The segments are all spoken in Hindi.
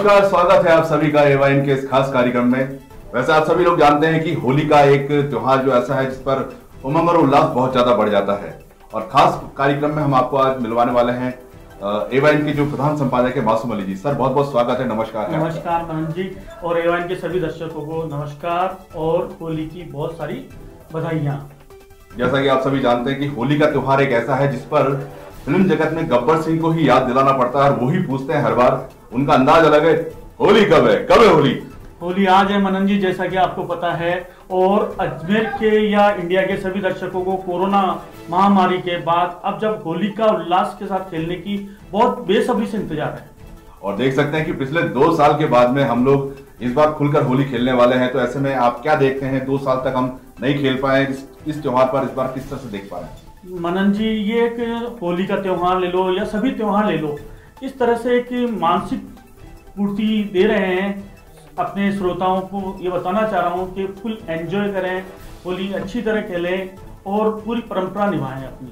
नमस्कार, स्वागत है आप सभी का एवाइन के इस खास कार्यक्रम में। वैसे आप सभी लोग जानते हैं कि होली का एक त्योहार जो ऐसा है जिस पर उमंग और उल्लास बहुत ज्यादा बढ़ जाता है, और खास कार्यक्रम में हम आपको आज मिलवाने वाले हैं एवाइन के जो प्रधान संपादक है मासूम अली जी। सर बहुत बहुत स्वागत है। नमस्कार। नमस्कार मनन जी, और एवाइन के सभी दर्शकों को नमस्कार और होली की बहुत सारी बधाइयाँ। जैसा कि आप सभी जानते हैं कि होली का त्योहार एक ऐसा है जिस पर फिल्म जगत में गब्बर सिंह को ही याद दिलाना पड़ता है, और वही पूछते हैं हर बार, उनका अंदाज अलग है। होली कब है होली? होली आज है मनन जी, जैसा कि आपको पता है। और अजमेर के या इंडिया के सभी दर्शकों को कोरोना महामारी के बाद अब जब होली का उल्लास के साथ खेलने की बहुत बेसब्री से इंतजार है। और देख सकते हैं कि पिछले 2 साल के बाद में हम लोग इस बार खुलकर होली खेलने वाले हैं। तो ऐसे में आप क्या देखते हैं, 2 साल तक हम नहीं खेल पाए, इस त्योहार पर इस बार किस तरह से देख पा रहे हैं? मनन जी, ये एक होली का त्योहार ले लो या सभी त्योहार ले लो, इस तरह से एक मानसिक पूर्ति दे रहे हैं अपने श्रोताओं को। ये बताना चाह रहा हूँ कि फुल एंजॉय करें, होली अच्छी तरह खेलें और पूरी परंपरा निभाएं अपनी।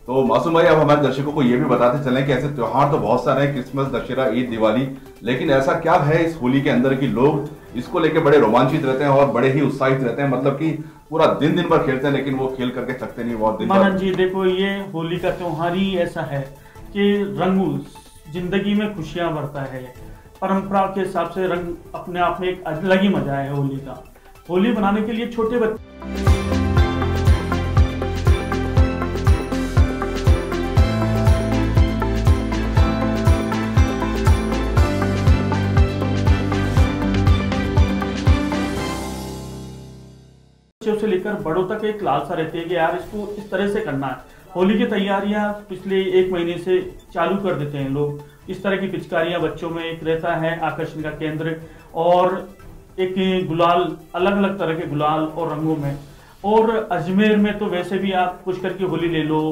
तो मासूम भाई, अब हमारे दर्शकों को ये भी बताते चलें कि ऐसे त्योहार तो बहुत सारे हैं, क्रिसमस, दशहरा, ईद, दिवाली, लेकिन ऐसा क्या है इस होली के अंदर कि लोग इसको लेके बड़े रोमांचित रहते हैं और बड़े ही उत्साहित रहते हैं। मतलब कि पूरा दिन भर खेलते हैं, लेकिन वो खेल करके थकते नहीं बहुत दिन। मनन जी देखो, ये होली का त्योहार ही ऐसा है कि रंग जिंदगी में खुशियां भरता है। परंपरा के हिसाब से रंग अपने आप में एक अलग ही मजा है होली का। होली बनाने के लिए छोटे बच्चे से लेकर बड़ों तक एक लालसा रहती है कि यार इसको इस तरह से करना है। होली की तैयारियां पिछले 1 महीने से चालू कर देते हैं लोग। इस तरह की पिचकारियां बच्चों में एक रहता है आकर्षण का केंद्र, और एक गुलाल, अलग अलग तरह के गुलाल और रंगों में। और अजमेर में तो वैसे भी आप पुष्कर की होली ले लो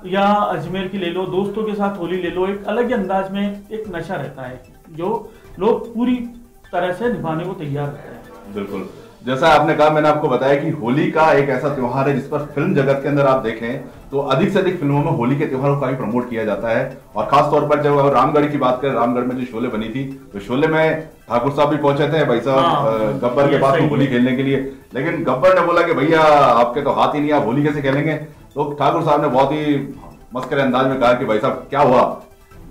या अजमेर की ले लो, दोस्तों के साथ होली ले लो, एक अलग ही अंदाज में एक नशा रहता है जो लोग पूरी तरह से निभाने को तैयार रहते हैं। बिल्कुल, जैसा आपने कहा, मैंने आपको बताया कि होली का एक ऐसा त्योहार है जिस पर फिल्म जगत के अंदर आप देखें तो अधिक से अधिक फिल्मों में होली के त्योहार को काफी प्रमोट किया जाता है। और खास तौर पर जब रामगढ़ की बात करें, रामगढ़ में जो शोले बनी थी, तो शोले में ठाकुर साहब भी पहुंचे थे भाई साहब गब्बर के पास होली खेलने के लिए। लेकिन गब्बर ने बोला कि भैया आपके तो हाथ ही नहीं, आप होली कैसे खेलेंगे? तो ठाकुर साहब ने बहुत ही मस्करे अंदाज में कहा कि भाई साहब क्या हुआ,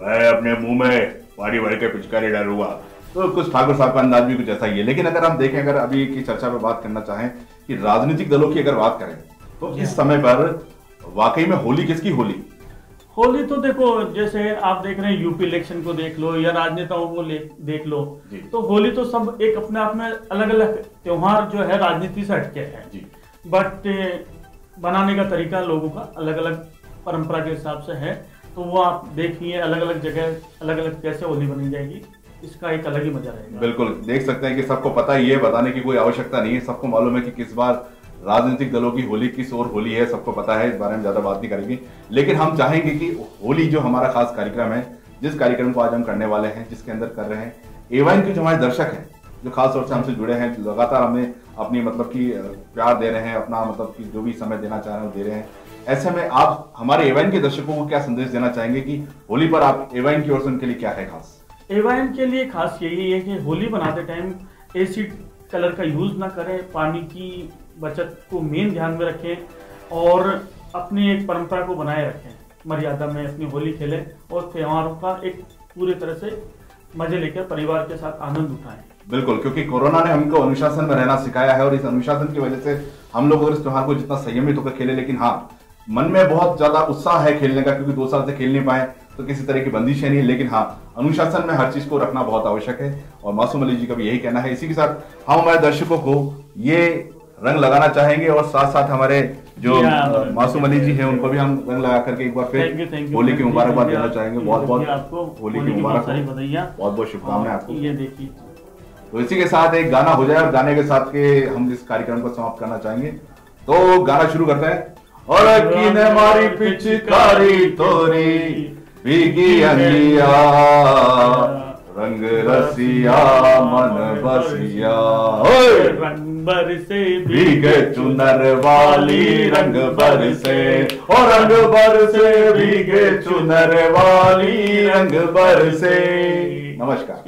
मैं अपने मुंह में पानी भर के पिचकारी डालूंगा। तो कुछ ठाकुर साहब का अंदाज भी कुछ ऐसा ही है। लेकिन अगर हम देखें, अगर अभी की चर्चा में बात करना चाहें कि राजनीतिक दलों की अगर बात करें, तो इस समय पर वाकई में होली किसकी होली? होली तो देखो, जैसे आप देख रहे हैं यूपी इलेक्शन को देख लो या राजनेताओं को देख लो, तो होली तो सब एक अपने आप में अलग अलग त्योहार जो है राजनीति से हटके है जी। बट बनाने का तरीका लोगों का अलग अलग परंपरा के हिसाब से है। तो वो आप देखिए अलग अलग जगह अलग अलग कैसे होली बनी जाएगी, इसका एक अलग ही मजा रहेगा। बिल्कुल, देख सकते हैं कि सबको पता ही है, बताने की कोई आवश्यकता नहीं है। सबको मालूम है कि किस बार राजनीतिक दलों की होली किस और होली है, सबको पता है। इस बारे में ज्यादा बात नहीं करेंगे, लेकिन हम चाहेंगे कि होली जो हमारा खास कार्यक्रम है, जिस कार्यक्रम को आज हम करने वाले हैं, जिसके अंदर कर रहे हैं एवाइन के जो हमारे दर्शक हैं, जो खास तौर से हमसे जुड़े हैं, लगातार हमें अपनी मतलब की प्यार दे रहे हैं, अपना मतलब की जो भी समय देना चाह रहे हैं वो दे रहे हैं। ऐसे में आप हमारे एवाइन के दर्शकों को क्या संदेश देना चाहेंगे कि होली पर आप एवाइन की ओर से उनके लिए क्या है खास? एवाइन के लिए खास यही है कि होली बनाते टाइम एसिड कलर का यूज ना करें, पानी की बचत को मेन ध्यान में रखें और अपनी एक परंपरा को बनाए रखें, मर्यादा में अपनी होली खेलें और त्योहारों का एक पूरी तरह से मजे लेकर परिवार के साथ आनंद उठाएं। बिल्कुल, क्योंकि कोरोना ने हमको अनुशासन में रहना सिखाया है, और इस अनुशासन की वजह से हम लोग इस त्योहार को जितना संयमित होकर खेले, लेकिन हाँ, मन में बहुत ज्यादा उत्साह है खेलने का, क्योंकि 2 साल से खेल नहीं पाए तो किसी तरह की बंदिश है नहीं। लेकिन हाँ, अनुशासन में हर चीज को रखना बहुत आवश्यक है, और मासूम अली जी का भी यही कहना है। इसी के साथ हम हमारे दर्शकों को ये रंग लगाना चाहेंगे, और साथ साथ हमारे जो मासूम अली जी हैं उनको भी हम रंग लगा करके एक बार फिर होली की मुबारकबाद देना चाहेंगे। बहुत बहुत आपको होली की मुबारक, बहुत बहुत शुभकामनाएं आपको। ये देखिए, तो इसी के साथ एक गाना हो जाए, और गाने के साथ के हम इस कार्यक्रम को समाप्त करना चाहेंगे। तो गाना शुरू करते हैं। और किने मारी पिचकारी तोरी भीगी अंगिया, रंग रसिया मन बसिया, रंग बरसे भीगे चुनर वाली, रंग बरसे और रंग बरसे भीगे चुनर वाली, रंग बरसे। नमस्कार।